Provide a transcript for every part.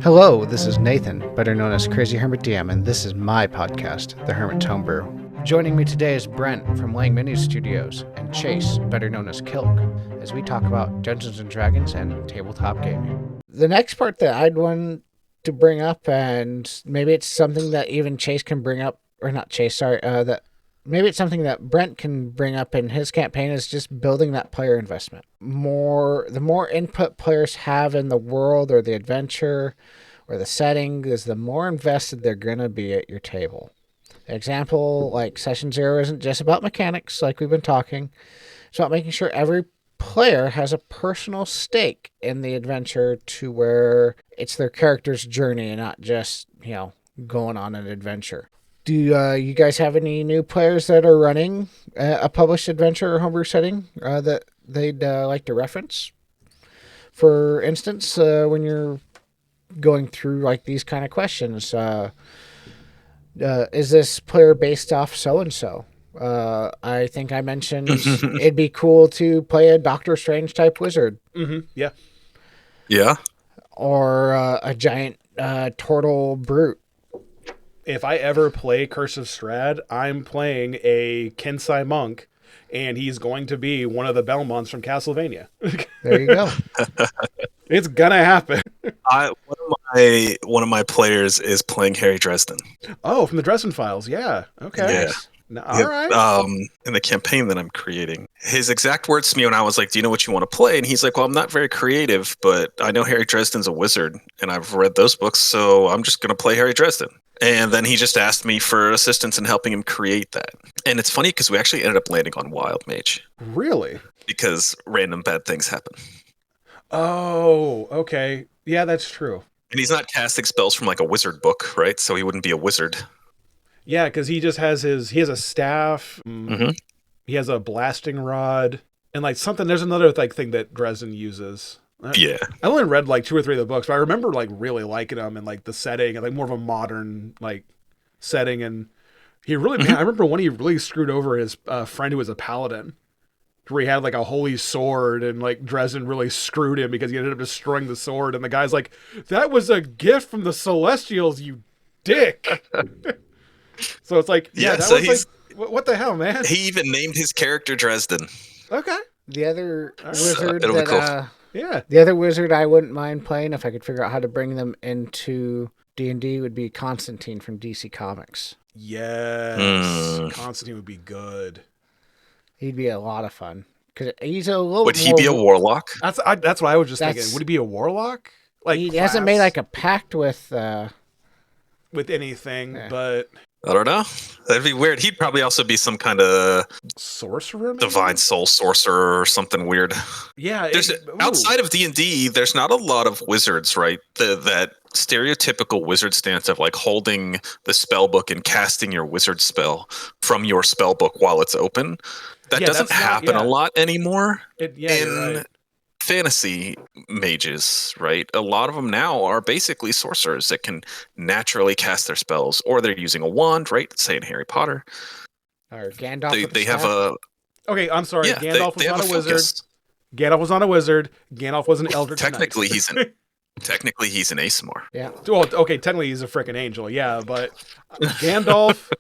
Hello, this is Nathan, better known as CrazyhermitDM, and this is my podcast, The Hermit Homebrew. Joining me today is Brent from Lang Mini Studios, and Chase, better known as Kilk, as we talk about Dungeons & Dragons and tabletop gaming. The next part that I'd want to bring up, and maybe it's something that even Chase can bring up, or not Chase, sorry, that maybe it's something that Brent can bring up in his campaign, is just building that player investment. The more input players have in the world or the adventure or the setting, is the more invested they're going to be at your table. Example, like Session Zero isn't just about mechanics, like we've been talking. It's about making sure every player has a personal stake in the adventure to where it's their character's journey and not just, going on an adventure. Do you guys have any new players that are running a published adventure or homebrew setting that they'd like to reference? For instance, when you're going through like these kind of questions, is this player based off so-and-so? I think I mentioned it'd be cool to play a Doctor Strange type wizard. Mm-hmm. Yeah. Yeah. Or a giant turtle brute. If I ever play Curse of Strahd, I'm playing a Kensai monk, and he's going to be one of the Belmonts from Castlevania. There you go. It's gonna happen. One of my players is playing Harry Dresden. Oh, from the Dresden Files. Yeah. Okay. Yeah. No, all right. In the campaign that I'm creating, his exact words to me when I was like, "Do you know what you want to play?" And he's like, "Well, I'm not very creative, but I know Harry Dresden's a wizard, and I've read those books, so I'm just gonna play Harry Dresden." And then he just asked me for assistance in helping him create that. And it's funny because we actually ended up landing on Wild Mage. Really? Because random bad things happen. Oh, okay. Yeah, that's true. And he's not casting spells from like a wizard book, right? So he wouldn't be a wizard. Yeah, because he just has he has a staff. Mm-hmm. He has a blasting rod. And like something, there's another thing that Dresden uses. Yeah. I only read like 2 or 3 of the books, but I remember like really liking them and like the setting and like more of a modern like setting. And he really, man, I remember when he really screwed over his friend who was a paladin, where he had like a holy sword, and like Dresden really screwed him because he ended up destroying the sword. And the guy's like, "That was a gift from the Celestials, you dick." So it's like, yeah, that was like, what the hell, man? He even named his character Dresden. Okay. The other wizard it'll be that, cool. Yeah. The other wizard I wouldn't mind playing if I could figure out how to bring them into D&D would be Constantine from DC Comics. Yes. Constantine would be good. He'd be a lot of fun. Because he's a little Would he be a warlock? That's what I was just thinking. Would he be a warlock? Like he hasn't made like a pact with anything, yeah. But I don't know. That'd be weird. He'd probably also be some kind of sorcerer, maybe? Divine soul sorcerer or something weird. Yeah. Outside of D&D, there's not a lot of wizards, right? That stereotypical wizard stance of like holding the spell book and casting your wizard spell from your spell book while it's open. That doesn't happen a lot anymore in fantasy mages, right? A lot of them now are basically sorcerers that can naturally cast their spells, or they're using a wand, right? Say in Harry Potter. Or Gandalf. They have a... Okay, I'm sorry. Yeah, Gandalf was not a wizard. Focus. Gandalf was not a wizard. Gandalf was an eldritch Technically, knight. Technically, he's an Asimar. Yeah. Well, okay, technically he's a freaking angel, yeah, but Gandalf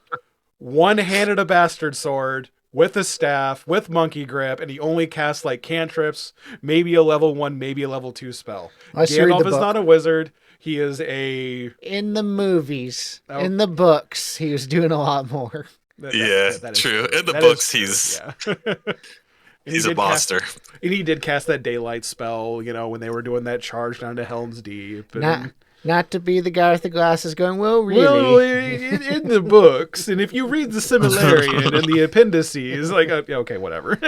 one-handed a bastard sword with a staff, with monkey grip, and he only casts like cantrips, maybe a level 1, maybe a level 2 spell. Gandalf is not a wizard. He is a... In the movies, in the books, he was doing a lot more. That is true. In the books, he's... Yeah. He's a monster. And he did cast that daylight spell, when they were doing that charge down to Helm's Deep. And... Not to be the guy with the glasses going, well, really? Well, in the books, and if you read the Similarian and the appendices, like, okay, whatever.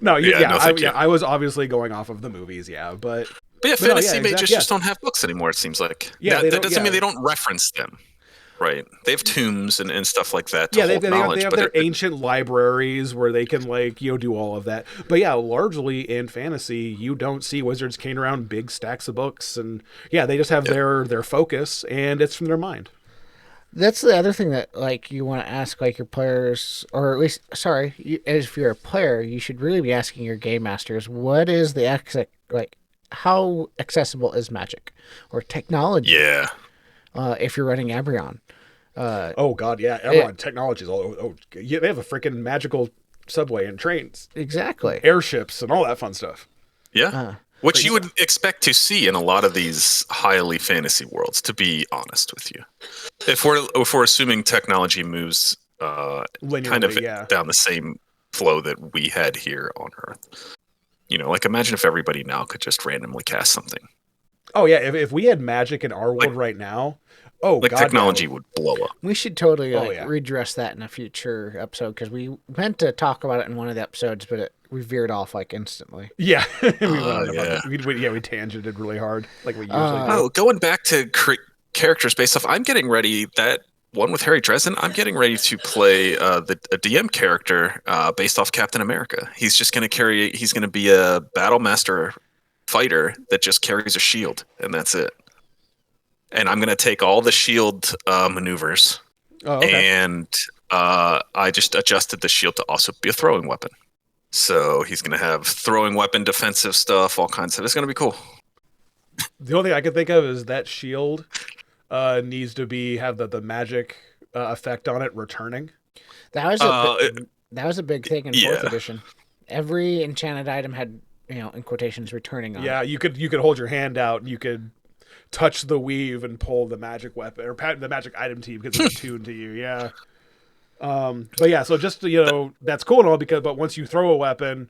I was obviously going off of the movies, but fantasy mages just don't have books anymore, it seems like. Yeah, that doesn't mean they don't reference them. Right. They have tombs and stuff like that to hold knowledge. They have their ancient libraries where they can, do all of that. But yeah, largely in fantasy, you don't see wizards carrying around big stacks of books. And yeah, they just have their focus, and it's from their mind. That's the other thing that, you want to ask, your players, or at least, if you're a player, you should really be asking your game masters, what is the how accessible is magic or technology? Yeah. If you're running Eberron. Oh God, yeah. Everyone, technology is all. Oh, yeah, they have a freaking magical subway and trains, Exactly. airships, and all that fun stuff. Yeah. Which you would expect to see in a lot of these highly fantasy worlds, to be honest with you. If we're assuming technology moves Linearly, kind of yeah. down the same flow that we had here on Earth. Like imagine if everybody now could just randomly cast something. Oh yeah, if we had magic in our world right now, God, technology would blow up. We should totally redress that in a future episode, because we meant to talk about it in one of the episodes, but we veered off like instantly. Yeah, we tangented really hard, like we usually do. Oh, going back to characters based off, I'm getting ready that one with Harry Dresden. I'm getting ready to play a DM character based off Captain America. He's just going to he's going to be a battle master fighter that just carries a shield, and that's it. And I'm going to take all the shield maneuvers, and I just adjusted the shield to also be a throwing weapon. So he's going to have throwing weapon, defensive stuff, all kinds of. It's going to be cool. The only thing I can think of is that shield needs to have the magic effect on it returning. That was a big thing in 4th edition. Every enchanted item had, in quotations, returning on. Yeah, you could hold your hand out and you could touch the weave and pull the magic weapon or the magic item to you because it's attuned to you. Yeah. But yeah, so just that's cool and all but once you throw a weapon,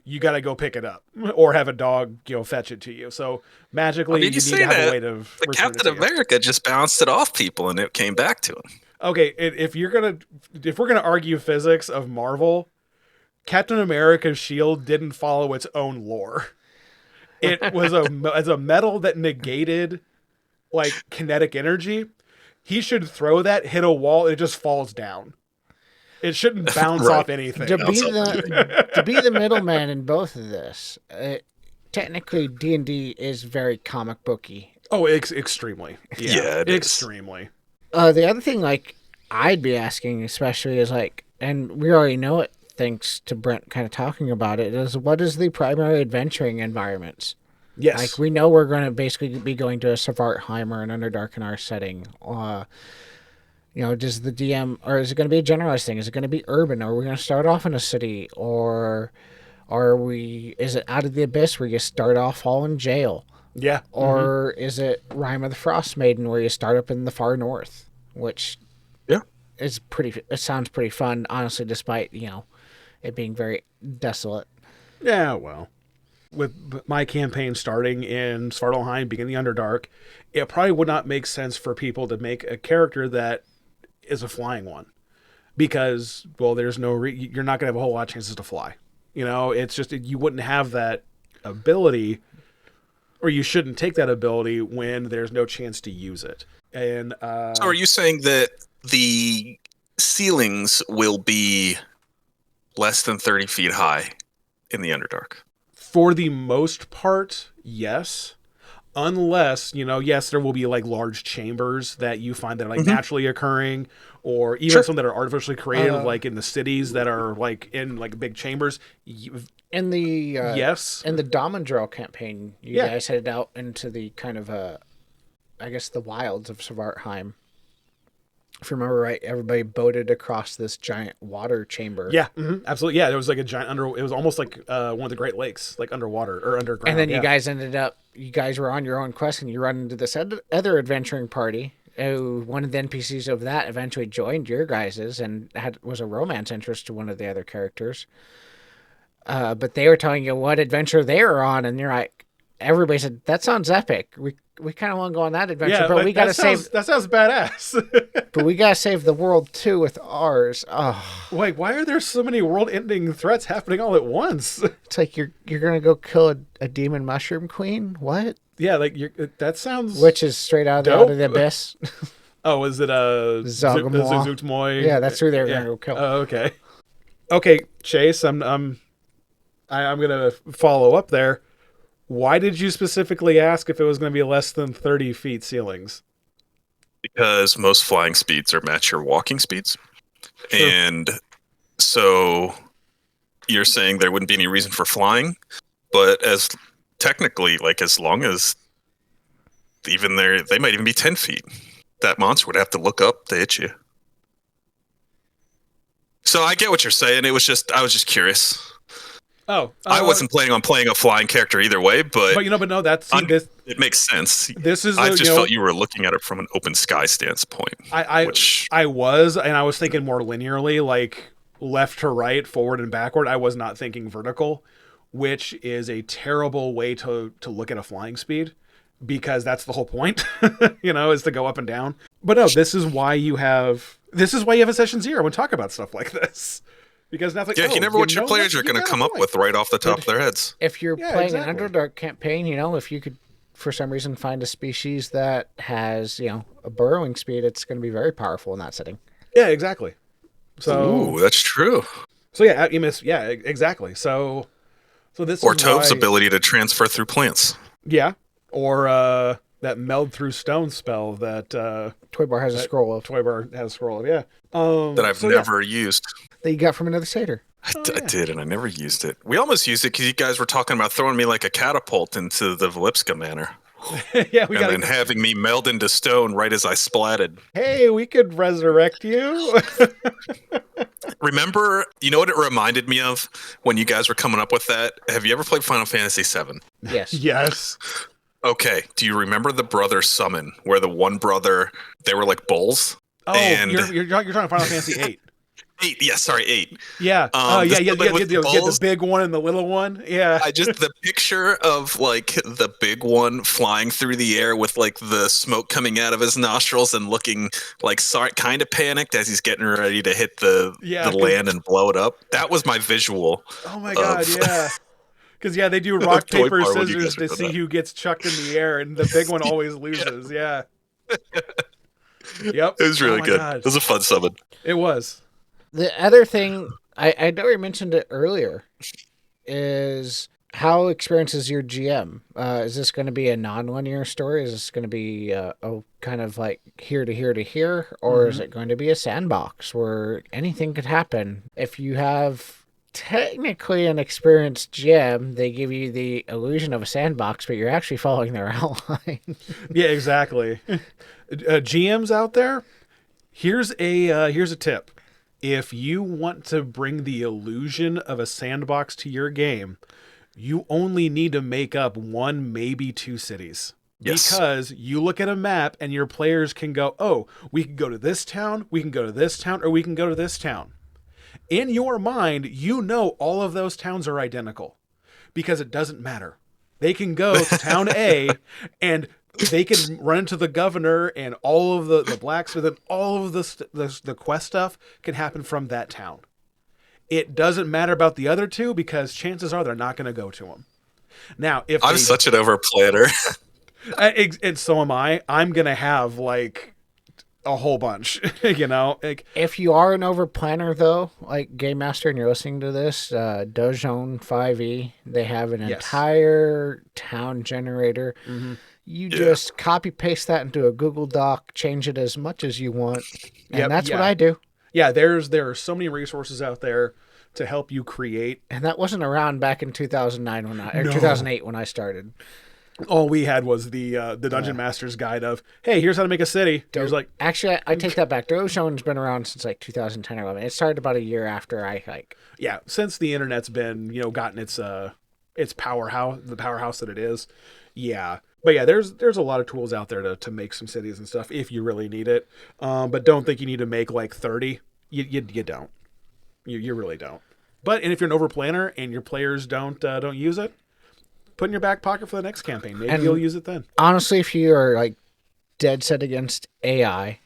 you got to go pick it up or have a dog, fetch it to you. So magically, you need to have a way to. The Captain America just bounced it off people and it came back to him. Okay, if we're gonna argue physics of Marvel, Captain America's shield didn't follow its own lore. It was a metal that negated like kinetic energy. He should throw that, hit a wall, and it just falls down. It shouldn't bounce off anything. To be the middleman in both of this, technically D&D is very comic booky. Oh, extremely. Yeah, extremely. The other thing, I'd be asking, especially, is and we already know it thanks to Brent kind of talking about it, is what is the primary adventuring environments? Yes. We know we're going to basically be going to a Svartalfheim or an Underdark in our setting. Does the DM, or is it going to be a generalized thing? Is it going to be urban? Or are we going to start off in a city? Or is it Out of the Abyss where you start off all in jail? Yeah. Or is it Rime of the Frost Maiden where you start up in the far north? Which is it sounds pretty fun, honestly, despite, it being very desolate. Yeah, well. With my campaign starting in Svartalfheim, being in the Underdark, it probably would not make sense for people to make a character that is a flying one. Because, there's you're not going to have a whole lot of chances to fly. It's just, you wouldn't have that ability, or you shouldn't take that ability when there's no chance to use it. And so are you saying that the ceilings will be less than 30 feet high in the Underdark? For the most part, yes. Unless, yes, there will be large chambers that you find that are naturally occurring, or even some that are artificially created, like in the cities that are in big chambers. In the yes, in the Domandrel campaign, you guys headed out into the kind of I guess the wilds of Svartalfheim. If you remember right, everybody boated across this giant water chamber. Yeah, absolutely. Yeah, there was a giant it was almost like one of the Great Lakes, underwater or underground. And then you guys were on your own quest, and you run into this other adventuring party. One of the NPCs of that eventually joined your guys's and was a romance interest to one of the other characters. But they were telling you what adventure they were on, and you're like, everybody said, that sounds epic. We kind of want to go on that adventure, but we got to save... That sounds badass. But we got to save the world, too, with ours. Oh. Wait, why are there so many world-ending threats happening all at once? It's like you're going to go kill a demon mushroom queen? What? Yeah, that sounds... Which is straight out of the Abyss. Oh, is it Zugmoy? Yeah, that's who they're going to go kill. Oh, okay. Okay, Chase, I'm going to follow up there. Why did you specifically ask if it was going to be less than 30 feet ceilings? Because most flying speeds are match your walking speeds. Sure. And so you're saying there wouldn't be any reason for flying, but as technically, like as long as even they might even be 10 feet. That monster would have to look up to hit you. So I get what you're saying. I was just curious. Oh, I wasn't planning on playing a flying character either way, but no, it makes sense. This is I just felt you were looking at it from an open sky standpoint. I was thinking more linearly, like left to right, forward and backward. I was not thinking vertical, which is a terrible way to look at a flying speed, because that's the whole point, is to go up and down. But no, this is why you have a session 0 and talk about stuff like this. Because nothing. Yeah, you never know what your players are going to come up with right off the top of their heads. If you're playing an Underdark campaign, if you could, for some reason, find a species that has, a burrowing speed, it's going to be very powerful in that setting. Yeah, exactly. So, ooh, that's true. So yeah, exactly. So this or is Tove's why, ability to transfer through plants. Yeah, or that meld through stone spell that Toybar has a scroll of. Toybar has a scroll of. Yeah. That I've never used. That you got from another satyr. I did, and I never used it. We almost used it because you guys were talking about throwing me like a catapult into the Valipska Manor. Then having me meld into stone right as I splatted. Hey, we could resurrect you. Remember, you know what it reminded me of when you guys were coming up with that? Have you ever played Final Fantasy VII? Yes. Yes. Okay. Do you remember the brother summon where the one brother, they were like bulls? Oh, and you're talking Final Fantasy VIII. 8. Yeah, sorry, 8. Yeah. The big one and the little one. Yeah. The picture of like the big one flying through the air with like the smoke coming out of his nostrils and looking like kind of panicked as he's getting ready to hit the land and blow it up. That was my visual. Oh my god, yeah. Because they do rock paper scissors to see who gets chucked in the air, and the big one always loses. Yeah. Yep. It was really good. God. It was a fun summon. It was. The other thing, I know you mentioned it earlier, is how experienced is your GM? Is this going to be a non-linear story? Is this going to be kind of like here to here to here? Or is it going to be a sandbox where anything could happen? If you have technically an experienced GM, they give you the illusion of a sandbox, but you're actually following their outline. Yeah, exactly. GMs out there, here's a tip. If you want to bring the illusion of a sandbox to your game, you only need to make up 1, maybe 2 cities. Yes. Because you look at a map and your players can go, oh, we can go to this town, we can go to this town, or we can go to this town. In your mind, all of those towns are identical because it doesn't matter. They can go to town A and they can run into the governor and all of the blacksmith and all of the quest stuff can happen from that town. It doesn't matter about the other 2 because chances are they're not going to go to them. Now, if I'm such an overplanner. And so am I. I'm going to have like a whole bunch, If you are an overplanner though, like Game Master, and you're listening to this, Dozone 5e, they have an entire town generator. Mm-hmm. You just copy paste that into a Google Doc, change it as much as you want, and that's what I do. Yeah, there are so many resources out there to help you create. And that wasn't around back in 2009 2008 when I started. All we had was the Dungeon Master's guide of, hey, here's how to make a city. There's like, actually, I take that back. Dozone's been around since like 2010 or 11. It started about a year after I since the internet's been gotten its powerhouse, the powerhouse that it is. Yeah. But yeah, there's a lot of tools out there to make some cities and stuff if you really need it. But don't think you need to make like 30. You don't. You really don't. And if you're an overplanner and your players don't use it, put in your back pocket for the next campaign. Maybe you'll use it then. Honestly, if you are like dead set against AI,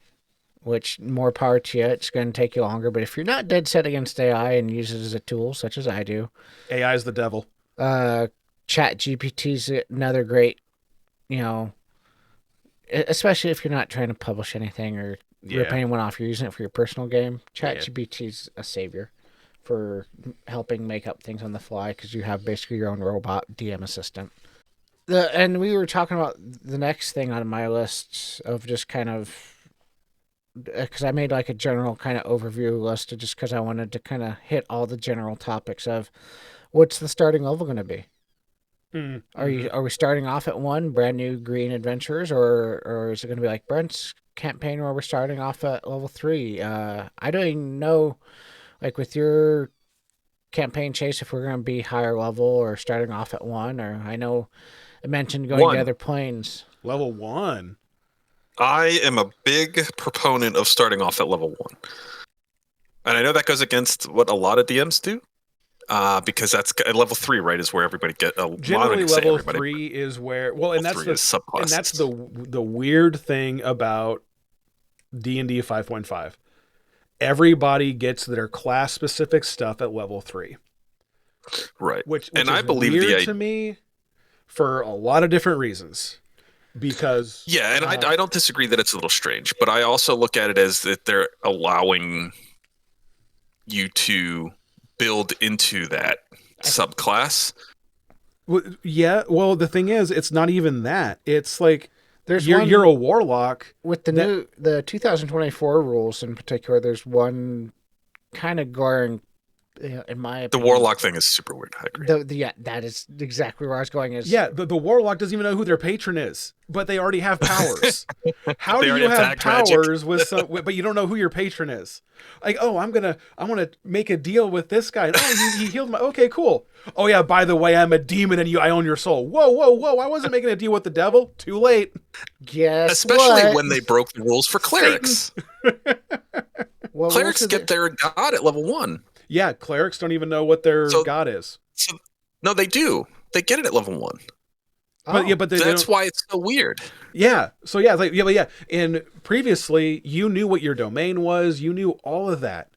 which more power to you, it's going to take you longer. But if you're not dead set against AI and use it as a tool, such as I do, AI is the devil. Chat GPT's another great, especially if you're not trying to publish anything or rip anyone off, you're using it for your personal game. Chat GPT's a savior for helping make up things on the fly because you have basically your own robot DM assistant. And we were talking about the next thing on my list of just kind of, because I made like a general kind of overview list just because I wanted to kind of hit all the general topics of what's the starting level going to be. Are we starting off at 1 brand new green adventures, or is it going to be like Brent's campaign where we're starting off at level 3? I don't even know, like with your campaign, Chase, if we're going to be higher level or starting off at 1, or I know I mentioned going to other planes. Level 1. I am a big proponent of starting off at level 1. And I know that goes against what a lot of DMs do, because that's at level 3, right? Is where everybody get. Generally, level 3 is where. Well, and that's the weird thing about D&D 5.5. Everybody gets their class specific stuff at level 3, right? Which and is I believe weird to me for a lot of different reasons. Because and I don't disagree that it's a little strange, but I also look at it as that they're allowing you to build into that subclass. Well, yeah, well, the thing is, it's not even that. It's like you're a warlock with the 2024 rules in particular. There's one kind of glaring, in my opinion. The warlock thing is super weird. I agree. Yeah, that is exactly where I was going. The warlock doesn't even know who their patron is, but they already have powers. How do you have powers with but you don't know who your patron is? Like, oh, I want to make a deal with this guy. Oh, he healed my. Okay, cool. Oh yeah, by the way, I'm a demon and I own your soul. Whoa! I wasn't making a deal with the devil. Too late. Guess Especially when they broke the rules for clerics. Well, clerics get their god at level 1. Yeah, clerics don't even know what their god is. No, they do. They get it at level 1. But that's why it's so weird. Yeah. So yeah, yeah. And previously, you knew what your domain was. You knew all of that.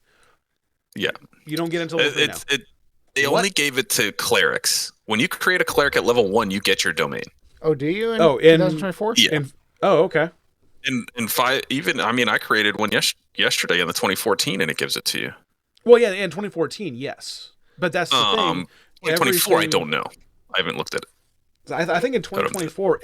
Yeah. You don't get into level now. They only gave it to clerics. When you create a cleric at level 1, you get your domain. Oh, do you? In 2024? Yeah. Okay. In 5, even I created one yesterday in the 2014, and it gives it to you. Well, yeah, in 2014, yes. But that's the thing. 2024, I don't know. I haven't looked at it. I think in 2024,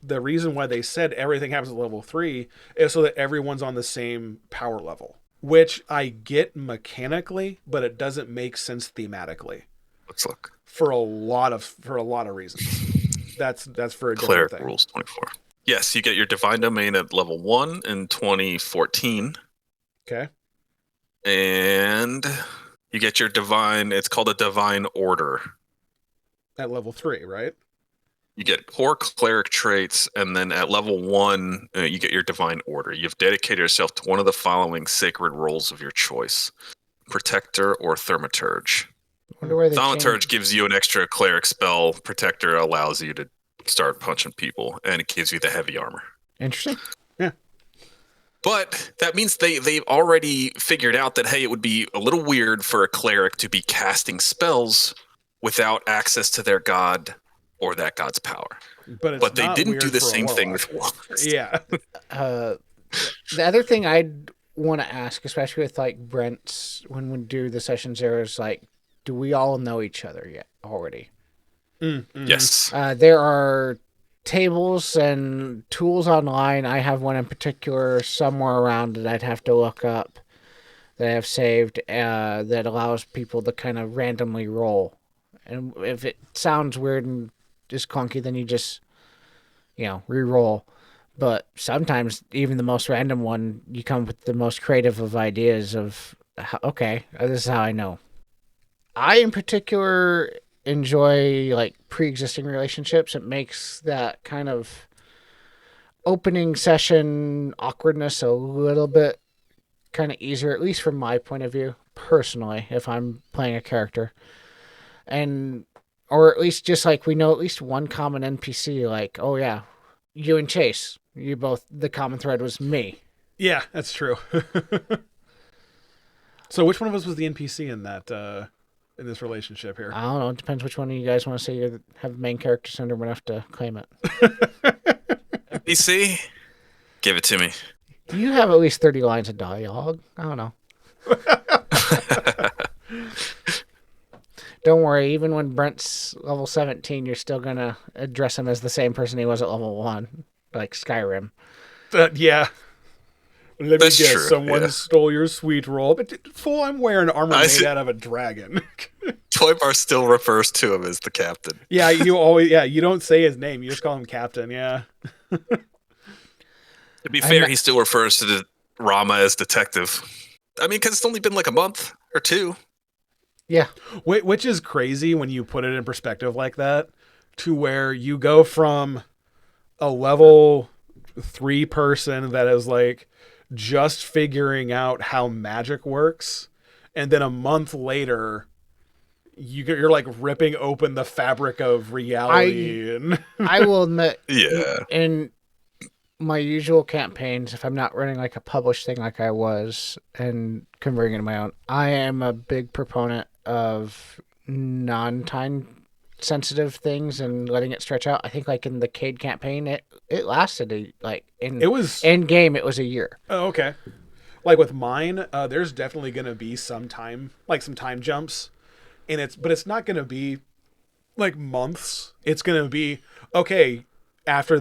the reason why they said everything happens at level 3 is so that everyone's on the same power level, which I get mechanically, but it doesn't make sense thematically. Let's look. For a lot of reasons. That's for a different Cleric thing. rules 24. Yes, you get your divine domain at level 1 in 2014. Okay. And you get your divine. It's called a divine order. At level 3, right? You get core cleric traits, and then at level 1, you get your divine order. You've dedicated yourself to one of the following sacred roles of your choice: Protector or Thaumaturge. Thaumaturge gives you an extra cleric spell. Protector allows you to start punching people, and it gives you the heavy armor. Interesting. Yeah. But that means they've already figured out that, hey, it would be a little weird for a cleric to be casting spells without access to their god or that god's power. But they didn't do the same thing with warlocks. Yeah. The other thing I'd want to ask, especially with like Brent's, when we do the sessions there, is like, do we all know each other yet already? Mm-hmm. Yes. There are tables and tools online. I have one in particular somewhere around that I'd have to look up that I have saved that allows people to kind of randomly roll. And if it sounds weird and just clunky, then you just, re-roll. But sometimes even the most random one, you come with the most creative of ideas of, okay, this is how I know. I, in particular, enjoy like pre-existing relationships. It makes that kind of opening session awkwardness a little bit kind of easier, at least from my point of view, personally, if I'm playing a character. Or at least just like we know at least one common NPC, like, oh yeah, you and Chase, you both, the common thread was me. Yeah, that's true. So which one of us was the NPC in that, in this relationship here? I don't know. It depends which one of you guys want to say you have main character syndrome enough to claim it. NPC? Give it to me. You have at least 30 lines of dialogue. I don't know. Don't worry, even when Brent's level 17, you're still going to address him as the same person he was at level 1, like Skyrim. Yeah. Let That's me guess, true, someone yeah. stole your sweet roll. But fool, I'm wearing armor I made see. out of a dragon. Toy Bar still refers to him as the captain. Yeah, you don't say his name. You just call him Captain. Yeah. To be I'm fair, he still refers to Rama as detective. I mean, because it's only been like a month or two. yeah. Which is crazy when you put it in perspective like that, to where you go from a level 3 person that is like just figuring out how magic works, and then a month later you're like ripping open the fabric of reality. And I will admit, Yeah. in my usual campaigns, if I'm not running like a published thing like I was and converting it to my own, I am a big proponent of non-time sensitive things and letting it stretch out. I think like in the Cade campaign, it lasted it was in game it was a year. oh, okay. Like with mine, there's definitely going to be some time jumps, and it's not going to be like months. It's going to be okay. After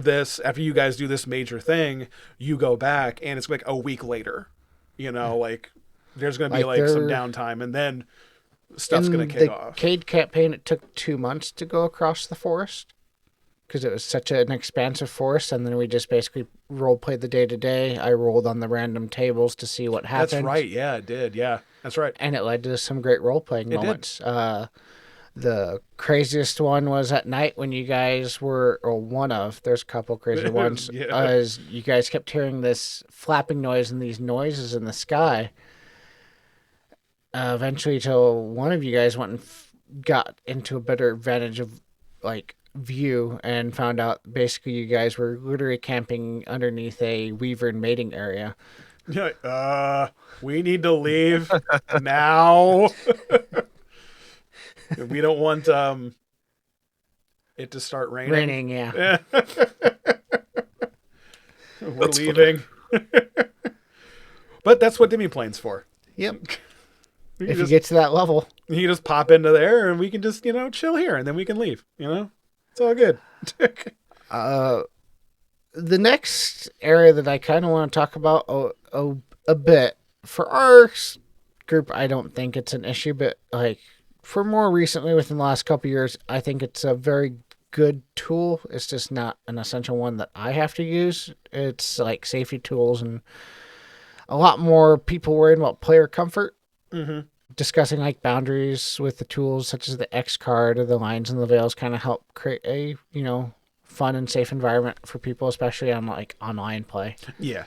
you guys do this major thing, you go back, and it's like a week later. Like there's going to be like some downtime, and then stuff's going to kick off. In the Cade campaign, it took 2 months to go across the forest because it was such an expansive forest, and then we just basically role-played the day-to-day. I rolled on the random tables to see what happened. That's right. Yeah, it did. Yeah, that's right. And it led to some great role-playing moments. The craziest one was at night when you guys were, or there's a couple crazy ones, Yeah. as you guys kept hearing this flapping noise and these noises in the sky. Eventually, till one of you guys went and got into a better advantage of like view and found out basically you guys were literally camping underneath a wyvern mating area. We need to leave now. We don't want it to start raining. Yeah. We're leaving. But that's what Demi-Plane's for. Yep. If you get to that level, you just pop into there and we can just, chill here and then we can leave. It's all good. The next area that I kind of want to talk about a bit, for our group, I don't think it's an issue, but like for more recently, within the last couple of years, I think it's a very good tool. It's just not an essential one that I have to use. It's like safety tools, and a lot more people worried about player comfort. Mm-hmm. Discussing like boundaries with the tools such as the X card or the lines and the veils kind of help create a fun and safe environment for people, especially on like online play. Yeah.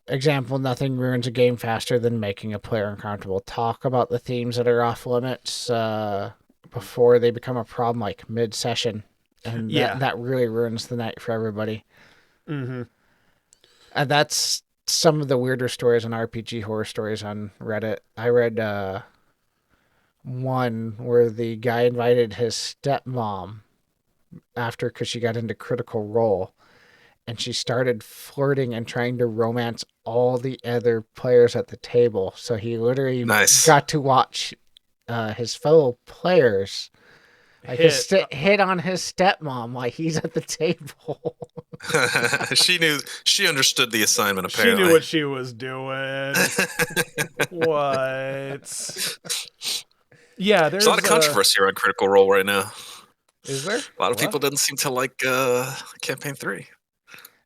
Example, nothing ruins a game faster than making a player uncomfortable. Talk about the themes that are off limits before they become a problem, like mid-session. And that really ruins the night for everybody. Mm-hmm. And that's some of the weirder stories on RPG horror stories on Reddit. I read one where the guy invited his stepmom because she got into Critical Role, and she started flirting and trying to romance all the other players at the table. So he literally got to watch his fellow players hit on his stepmom while he's at the table. She understood the assignment, apparently. She knew what she was doing. What? Yeah, there's a lot of controversy around Critical Role right now. Is there? A lot of people didn't seem to like Campaign 3.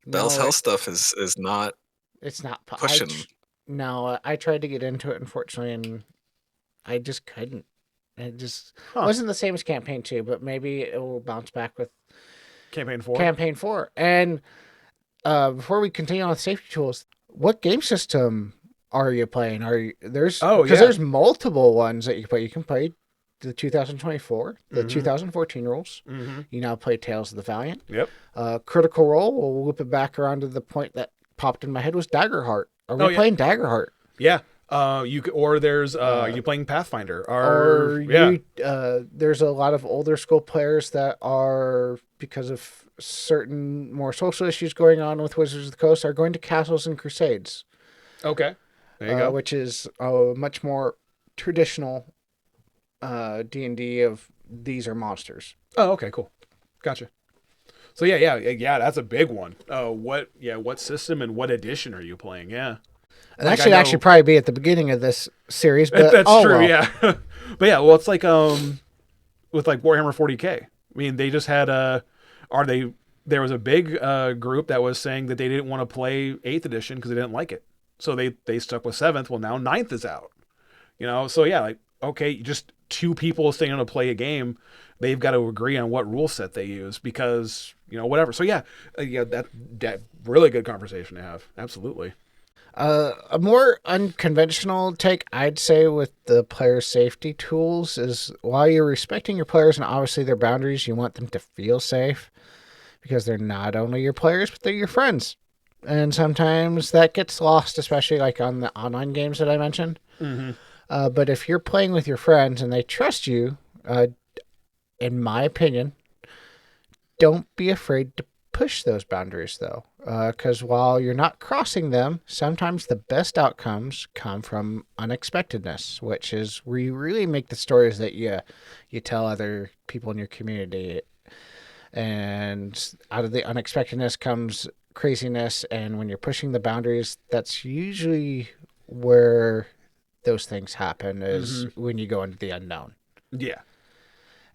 Bell's Hell stuff is not. It's not pushing. I tried to get into it, unfortunately, and I just couldn't. It just wasn't the same as Campaign 2, but maybe it will bounce back with Campaign 4. Campaign 4. And before we continue on with safety tools, what game system are you playing? There's multiple ones that you can play. You can play the 2024, the 2014 rules. Mm-hmm. You now play Tales of the Valiant. Yep. Critical Role, we'll whip it back around to the point that popped in my head, was Daggerheart. Are we playing Daggerheart? Yeah. Are you playing Pathfinder? There's a lot of older school players that are, because of certain more social issues going on with Wizards of the Coast, are going to Castles and Crusades. Okay. There you go. Which is a much more traditional D&D of these are monsters. Oh, okay, cool. Gotcha. So yeah, that's a big one. What system and what edition are you playing? Yeah. And that should actually probably be at the beginning of this series, but That's true, well. yeah. But yeah, well, it's like with like Warhammer 40K. I mean, they just had there was a big group that was saying that they didn't want to play 8th edition because they didn't like it. So they stuck with 7th. Well, now 9th is out. So yeah, like okay, just two people staying to play a game, they've got to agree on what rule set they use because, whatever. So yeah, that really good conversation to have. Absolutely. A more unconventional take, I'd say, with the player safety tools is while you're respecting your players and obviously their boundaries, you want them to feel safe because they're not only your players, but they're your friends. And sometimes that gets lost, especially like on the online games that I mentioned. Mm-hmm. But if you're playing with your friends and they trust you, in my opinion, don't be afraid to push those boundaries, though. Because while you're not crossing them, sometimes the best outcomes come from unexpectedness, which is where you really make the stories that you tell other people in your community. And out of the unexpectedness comes craziness. And when you're pushing the boundaries, that's usually where those things happen, is when you go into the unknown. Yeah.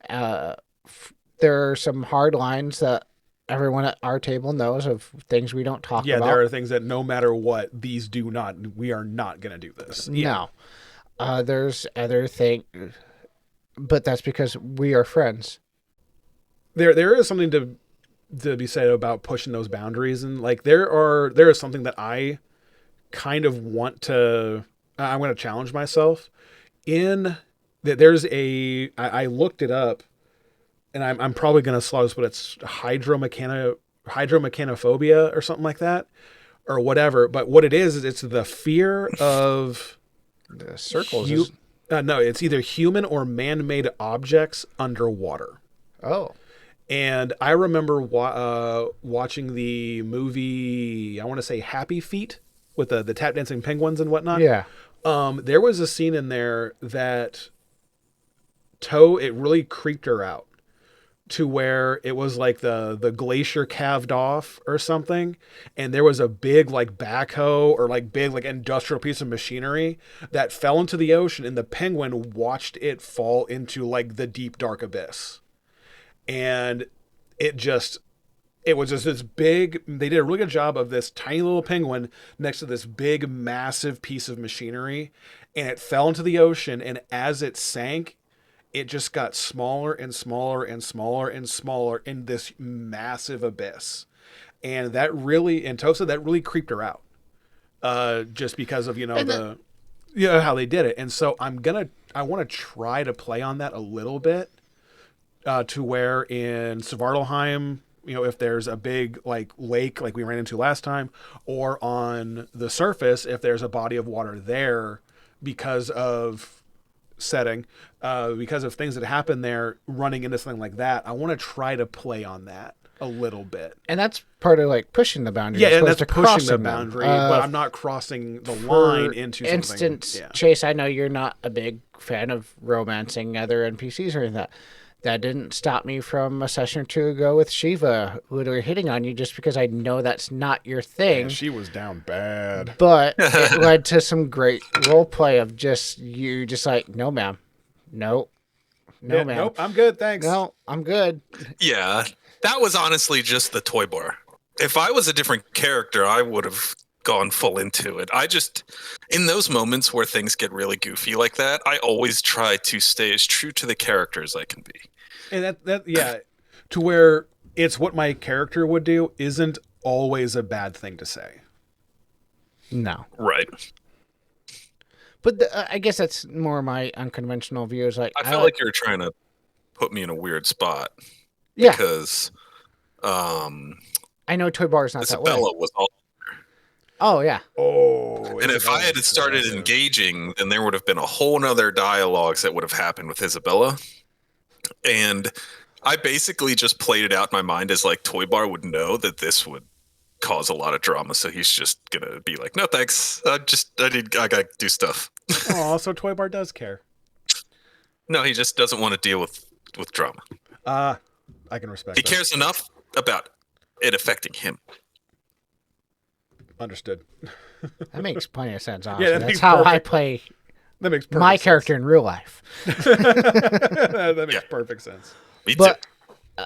There are some hard lines that everyone at our table knows of things we don't talk about. Yeah, there are things that no matter what, we are not going to do this. Yeah. No. There's other things, but that's because we are friends. There is something to be said about pushing those boundaries, and like there is something that I kind of want to. I'm going to challenge myself in that. I looked it up, and I'm probably going to slaughter this, but it's hydromechanophobia or something like that, or whatever. But what it is it's the fear of the circles. No, it's either human or man-made objects underwater. Oh. And I remember watching the movie, I want to say Happy Feet, with the tap dancing penguins and whatnot. Yeah. There was a scene in there that it really creeped her out to where it was like the glacier calved off or something. And there was a big like backhoe or like big like industrial piece of machinery that fell into the ocean, and the penguin watched it fall into like the deep dark abyss. And it was just this big, they did a really good job of this tiny little penguin next to this big, massive piece of machinery, and it fell into the ocean. And as it sank, it just got smaller and smaller and smaller and smaller in this massive abyss. And Tosa, that really creeped her out. Just because of, how they did it. And so I want to try to play on that a little bit. To where in Svartalheim, if there's a big like lake like we ran into last time, or on the surface, if there's a body of water there because of setting, because of things that happen there, running into something like that, I want to try to play on that a little bit. And that's part of like pushing the boundary. Yeah, and that's pushing the boundary, but I'm not crossing the line into something. For instance, Chase, I know you're not a big fan of romancing other NPCs or anything like that. That didn't stop me from a session or two ago with Shiva, literally hitting on you just because I know that's not your thing. Yeah, she was down bad. But it led to some great role play of just like, no, ma'am. No, ma'am. Nope, I'm good, thanks. No, I'm good. Yeah, that was honestly just the toy bar. If I was a different character, I would have gone full into it. In those moments where things get really goofy like that, I always try to stay as true to the character as I can be. And to where it's what my character would do isn't always a bad thing to say. No. Right. But I guess that's more my unconventional view. Is like I feel like you're trying to put me in a weird spot. Yeah. Because I know Toy Bar is not that way. Isabella was all. Oh, yeah. Oh. And if I had started engaging, then there would have been a whole nother dialogues that would have happened with Isabella. And I basically just played it out in my mind as like Toy Bar would know that this would cause a lot of drama. So he's just going to be like, no, thanks. I got to do stuff. Oh, so Toy Bar does care. No, he just doesn't want to deal with drama. I can respect that. He cares enough about it affecting him. Understood. That makes plenty of sense, honestly. that That's makes how I perfect- play That makes perfect my sense. character in real life. That makes perfect sense. Me But too.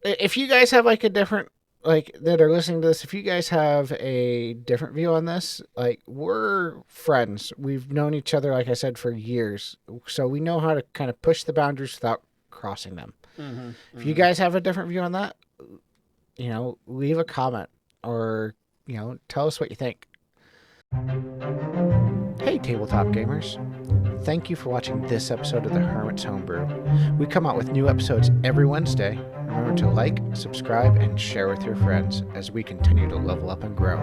if you guys have like a different, like that are listening to this, if you guys have a different view on this, like we're friends. We've known each other, like I said, for years. So we know how to kind of push the boundaries without crossing them. If you guys have a different view on that, leave a comment or, tell us what you think. Hey, tabletop gamers. Thank you for watching this episode of the Hermit's Homebrew. We come out with new episodes every Wednesday. Remember to like, subscribe, and share with your friends as we continue to level up and grow.